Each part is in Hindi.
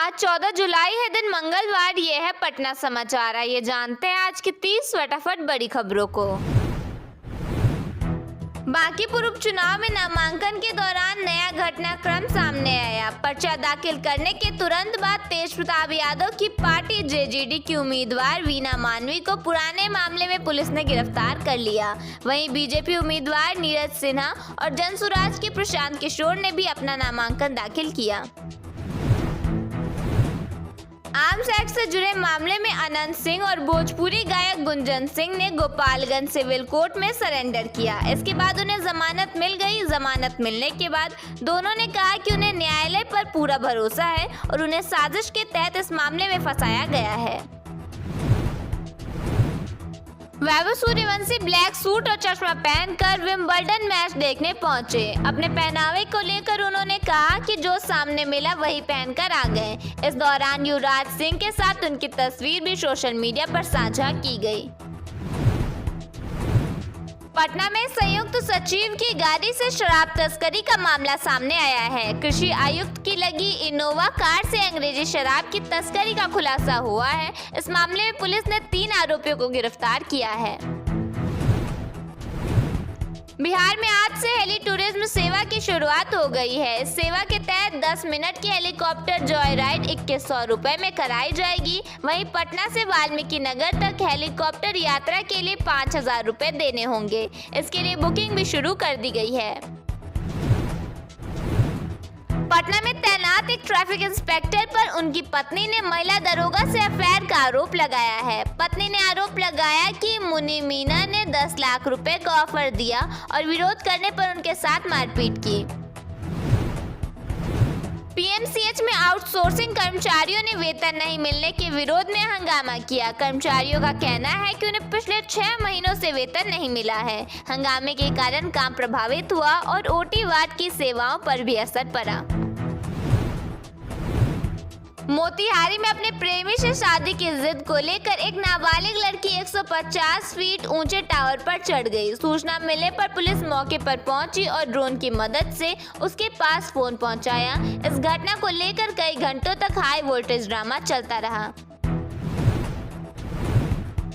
आज 14 जुलाई है, दिन मंगलवार। ये है पटना समाचार। आइए जानते हैं आज की 30 फटाफट बड़ी खबरों को। बांकीपुर उपचुनाव में नामांकन के दौरान नया घटनाक्रम सामने आया। पर्चा दाखिल करने के तुरंत बाद तेज प्रताप यादव की पार्टी जेजेडी की उम्मीदवार वीना मानवी को पुराने मामले में पुलिस ने गिरफ्तार कर लिया। वहीं बीजेपी उम्मीदवार नीरज सिन्हा और जनसुराज के प्रशांत किशोर ने भी अपना नामांकन दाखिल किया। आर्म्स एक्ट से जुड़े मामले में अनंत सिंह और भोजपुरी गायक गुंजन सिंह ने गोपालगंज सिविल कोर्ट में सरेंडर किया। इसके बाद उन्हें जमानत मिल गई। जमानत मिलने के बाद दोनों ने कहा कि उन्हें न्यायालय पर पूरा भरोसा है और उन्हें साजिश के तहत इस मामले में फंसाया गया है। वैभव सूर्यवंशी ब्लैक सूट और चश्मा पहनकर विंबलडन मैच देखने पहुंचे। अपने पहनावे को लेकर उन्होंने कहा कि जो सामने मिला वही पहनकर आ गए। इस दौरान युवराज सिंह के साथ उनकी तस्वीर भी सोशल मीडिया पर साझा की गई। पटना में संयुक्त सचिव की गाड़ी से शराब तस्करी का मामला सामने आया है। कृषि आयुक्त की लगी इनोवा कार से अंग्रेजी शराब की तस्करी का खुलासा हुआ है। इस मामले में पुलिस ने 3 आरोपियों को गिरफ्तार किया है। बिहार में आज से हेली टूरिज्म सेवा की शुरुआत हो गई है। इस सेवा के तहत 10 मिनट की हेलीकॉप्टर जॉय राइड 2100 रुपए में कराई जाएगी। वहीं पटना से वाल्मीकि नगर तक हेलीकॉप्टर यात्रा के लिए 5000 रुपए देने होंगे। इसके लिए बुकिंग भी शुरू कर दी गई है। पटना में तैनात एक ट्रैफिक इंस्पेक्टर पर उनकी पत्नी ने महिला दरोगा से अफेयर का आरोप लगाया है। पत्नी ने आरोप लगाया कि मुनी मीना ने 10 लाख रुपए का ऑफर दिया और विरोध करने पर उनके साथ मारपीट की। पीएमसीएच में आउटसोर्सिंग कर्मचारियों ने वेतन नहीं मिलने के विरोध में हंगामा किया। कर्मचारियों का कहना है कि उन्हें पिछले 6 महीनों से वेतन नहीं मिला है। हंगामे के कारण काम प्रभावित हुआ और ओटी वार्ड की सेवाओं पर भी असर पड़ा। मोतिहारी में अपने प्रेमी से शादी की जिद को लेकर एक नाबालिग लड़की 150 फीट ऊंचे टावर पर चढ़ गई। सूचना मिलने पर पुलिस मौके पर पहुंची और ड्रोन की मदद से उसके पास फोन पहुंचाया। इस घटना को लेकर कई घंटों तक हाई वोल्टेज ड्रामा चलता रहा।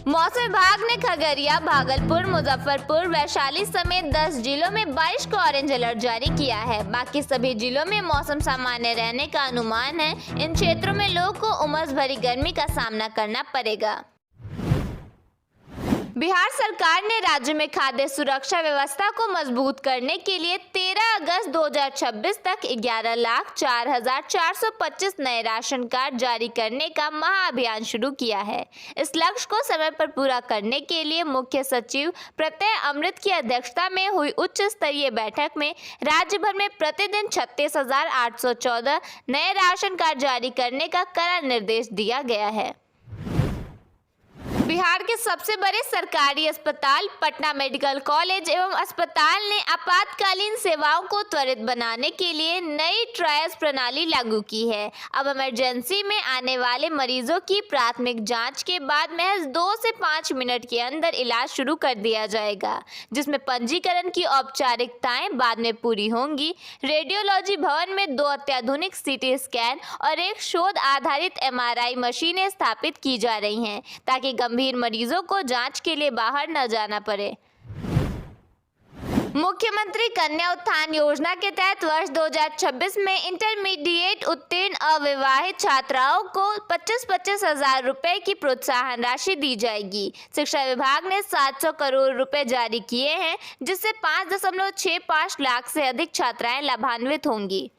मौसम विभाग ने खगड़िया, भागलपुर, मुजफ्फरपुर, वैशाली समेत 10 जिलों में बारिश का ऑरेंज अलर्ट जारी किया है। बाकी सभी जिलों में मौसम सामान्य रहने का अनुमान है। इन क्षेत्रों में लोगों को उमस भरी गर्मी का सामना करना पड़ेगा। बिहार सरकार ने राज्य में खाद्य सुरक्षा व्यवस्था को मजबूत करने के लिए 13 अगस्त 2026 तक 11,04,425 नए राशन कार्ड जारी करने का महाअभियान शुरू किया है। इस लक्ष्य को समय पर पूरा करने के लिए मुख्य सचिव प्रत्यय अमृत की अध्यक्षता में हुई उच्च स्तरीय बैठक में राज्य भर में प्रतिदिन 36,814 नए राशन कार्ड जारी करने का कड़ा निर्देश दिया गया है। बिहार के सबसे बड़े सरकारी अस्पताल पटना मेडिकल कॉलेज एवं अस्पताल ने आपातकालीन सेवाओं को त्वरित बनाने के लिए नई ट्रायल्स प्रणाली लागू की है। अब इमरजेंसी में आने वाले मरीजों की प्राथमिक जांच के बाद महज 2 से 5 मिनट के अंदर इलाज शुरू कर दिया जाएगा, जिसमें पंजीकरण की औपचारिकताएं बाद में पूरी होंगी। रेडियोलॉजी भवन में 2 अत्याधुनिक सीटी स्कैन और एक शोध आधारित MRI मशीनें स्थापित की जा रही हैं, ताकि गंभीर मरीजों को जांच के लिए बाहर न जाना पड़े। मुख्यमंत्री कन्या उत्थान योजना के तहत वर्ष 2026 में इंटरमीडिएट उत्तीर्ण अविवाहित छात्राओं को 25-25 हजार रुपए की प्रोत्साहन राशि दी जाएगी। शिक्षा विभाग ने 700 करोड़ रुपए जारी किए हैं, जिससे 5.65 लाख से अधिक छात्राएं लाभान्वित होंगी।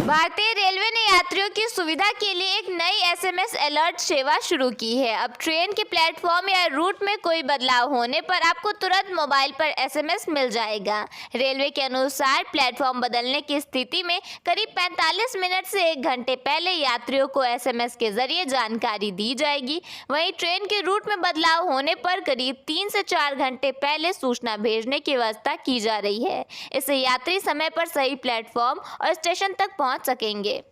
भारतीय रेलवे ने यात्रियों की सुविधा के लिए एक नई SMS अलर्ट सेवा शुरू की है। अब ट्रेन के प्लेटफॉर्म या रूट में कोई बदलाव होने पर आपको तुरंत मोबाइल पर SMS मिल जाएगा। रेलवे के अनुसार प्लेटफॉर्म बदलने की स्थिति में करीब 45 मिनट से 1 घंटे पहले यात्रियों को SMS के जरिए जानकारी दी जाएगी। वहीं ट्रेन के रूट में बदलाव होने पर करीब 3 से 4 घंटे पहले सूचना भेजने की व्यवस्था की जा रही है। इससे यात्री समय पर सही प्लेटफॉर्म और स्टेशन तक पहुंच सकेंगे।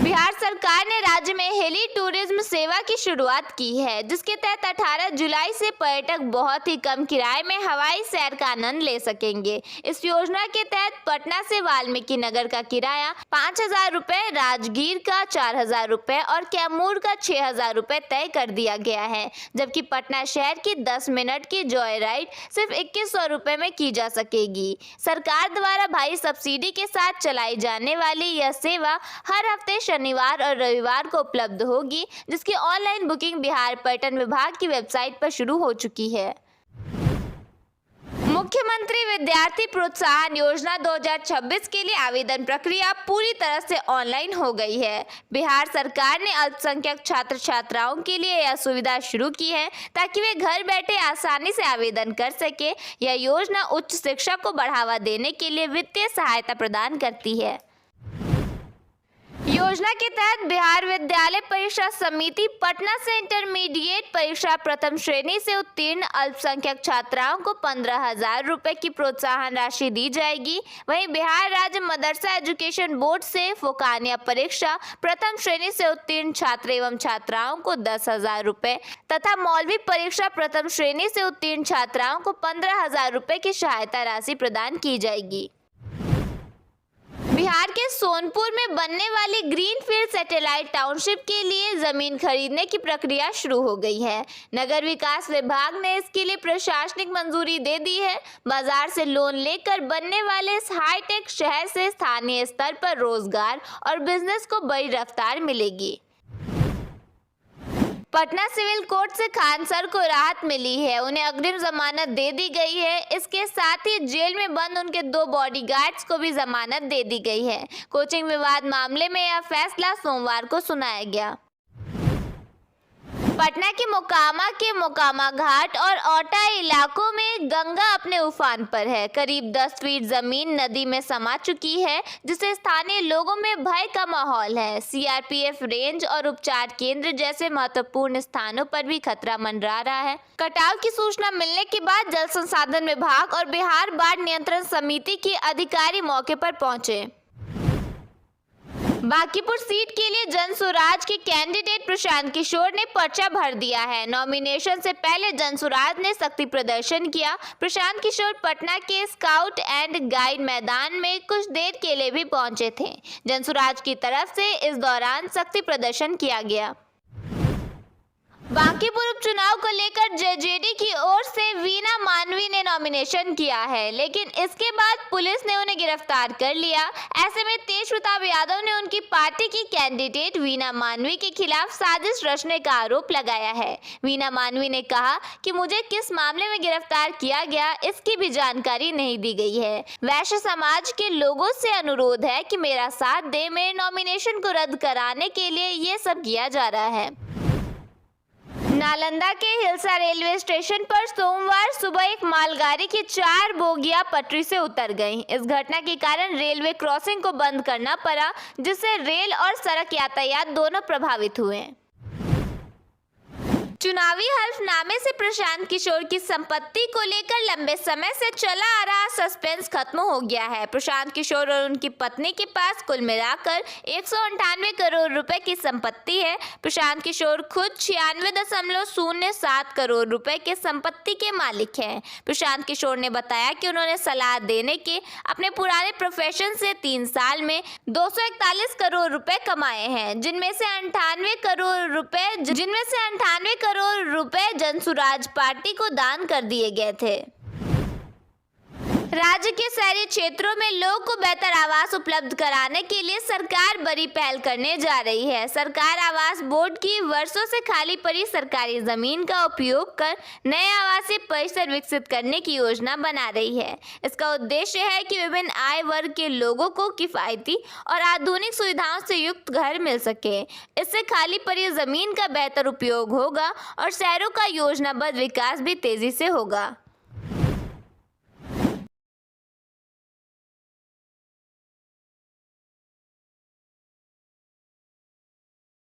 बिहार सरकार ने राज्य में हेली टूरिज्म सेवा की शुरुआत की है, जिसके तहत 18 जुलाई से पर्यटक बहुत ही कम किराए में हवाई सैर का आनंद ले सकेंगे। इस योजना के तहत पटना से वाल्मीकि नगर का किराया 5,000 रुपए, राजगीर का 4,000 रुपए और कैमूर का 6,000 रुपए तय कर दिया गया है, जबकि पटना शहर की 10 मिनट की जॉय राइड सिर्फ 2100 रुपए में की जा सकेगी। सरकार द्वारा भारी सब्सिडी के साथ चलाई जाने वाली यह सेवा हर हफ्ते शनिवार और रविवार को उपलब्ध होगी, जिसकी ऑनलाइन बुकिंग बिहार पर्यटन विभाग की वेबसाइट पर शुरू हो चुकी है। मुख्यमंत्री विद्यार्थी प्रोत्साहन योजना 2026 के लिए आवेदन प्रक्रिया पूरी तरह से ऑनलाइन हो गई है। बिहार सरकार ने अल्पसंख्यक छात्र छात्राओं के लिए यह सुविधा शुरू की है ताकि वे घर बैठे आसानी से आवेदन कर सके। यह योजना उच्च शिक्षा को बढ़ावा देने के लिए वित्तीय सहायता प्रदान करती है। योजना के तहत बिहार विद्यालय परीक्षा समिति पटना से इंटरमीडिएट परीक्षा प्रथम श्रेणी से उत्तीर्ण अल्पसंख्यक छात्राओं को 15,000 रुपए की प्रोत्साहन राशि दी जाएगी। वहीं बिहार राज्य मदरसा एजुकेशन बोर्ड से फोकानिया परीक्षा प्रथम श्रेणी से उत्तीर्ण छात्र एवं छात्राओं को 10,000 रुपए तथा मौलवी परीक्षा प्रथम श्रेणी से उत्तीर्ण छात्राओं को 15,000 रुपए की सहायता राशि प्रदान की जाएगी। बिहार के सोनपुर में बनने वाली ग्रीनफील्ड सैटेलाइट टाउनशिप के लिए जमीन खरीदने की प्रक्रिया शुरू हो गई है। नगर विकास विभाग ने इसके लिए प्रशासनिक मंजूरी दे दी है। बाजार से लोन लेकर बनने वाले इस हाईटेक शहर से स्थानीय स्तर पर रोजगार और बिजनेस को बड़ी रफ्तार मिलेगी। पटना सिविल कोर्ट से खान सर को राहत मिली है, उन्हें अग्रिम जमानत दे दी गई है। इसके साथ ही जेल में बंद उनके 2 बॉडीगार्ड्स को भी जमानत दे दी गई है। कोचिंग विवाद मामले में यह फैसला सोमवार को सुनाया गया। पटना के मोकामा घाट और औटा इलाकों में गंगा अपने उफान पर है। करीब 10 फीट जमीन नदी में समा चुकी है, जिससे स्थानीय लोगों में भय का माहौल है। सीआरपीएफ रेंज और उपचार केंद्र जैसे महत्वपूर्ण स्थानों पर भी खतरा मंडरा रहा है। कटाव की सूचना मिलने के बाद जल संसाधन विभाग और बिहार बाढ़ नियंत्रण समिति के अधिकारी मौके पर पहुंचे। बांकीपुर सीट के लिए जनसुराज के कैंडिडेट प्रशांत किशोर ने पर्चा भर दिया है। नॉमिनेशन से पहले जनसुराज ने शक्ति प्रदर्शन किया। प्रशांत किशोर पटना के स्काउट एंड गाइड मैदान में कुछ देर के लिए भी पहुंचे थे। जनसुराज की तरफ से इस दौरान शक्ति प्रदर्शन किया गया। बांकीपुर उपचुनाव को लेकर जेजेडी की ओर से वीना मानवी ने नॉमिनेशन किया है, लेकिन इसके बाद पुलिस ने उन्हें गिरफ्तार कर लिया। ऐसे में तेज प्रताप यादव ने उनकी पार्टी की कैंडिडेट वीना मानवी के खिलाफ साजिश रचने का आरोप लगाया है। वीना मानवी ने कहा कि मुझे किस मामले में गिरफ्तार किया गया, इसकी भी जानकारी नहीं दी गई है। वैश्य समाज के लोगों से अनुरोध है कि मेरा साथ दे, मेरे नॉमिनेशन को रद्द कराने के लिए ये सब किया जा रहा है। नालंदा के हिलसा रेलवे स्टेशन पर सोमवार सुबह एक मालगाड़ी की 4 बोगियां पटरी से उतर गईं। इस घटना के कारण रेलवे क्रॉसिंग को बंद करना पड़ा, जिससे रेल और सड़क यातायात दोनों प्रभावित हुए। चुनावी हल्फनामे से प्रशांत किशोर की संपत्ति को लेकर लंबे समय से चला आ रहा सस्पेंस खत्म हो गया है। प्रशांत किशोर और उनकी पत्नी के पास कुल मिलाकर 198 करोड़ रुपए की संपत्ति है। प्रशांत किशोर खुद 96.07 करोड़ रुपए के संपत्ति के मालिक हैं। प्रशांत किशोर ने बताया कि उन्होंने सलाह देने के अपने पुराने प्रोफेशन से 3 साल में 241 करोड़ रुपए कमाए हैं, जिनमें से 98 करोड़ रुपए जनसुराज पार्टी को दान कर दिए गए थे। राज्य के शहरी क्षेत्रों में लोगों को बेहतर आवास उपलब्ध कराने के लिए सरकार बड़ी पहल करने जा रही है। सरकार आवास बोर्ड की वर्षों से खाली पड़ी सरकारी जमीन का उपयोग कर नए आवासीय परिसर विकसित करने की योजना बना रही है। इसका उद्देश्य है कि विभिन्न आय वर्ग के लोगों को किफायती और आधुनिक सुविधाओं से युक्त घर मिल सके। इससे खाली पड़ी जमीन का बेहतर उपयोग होगा और शहरों का योजनाबद्ध विकास भी तेजी से होगा।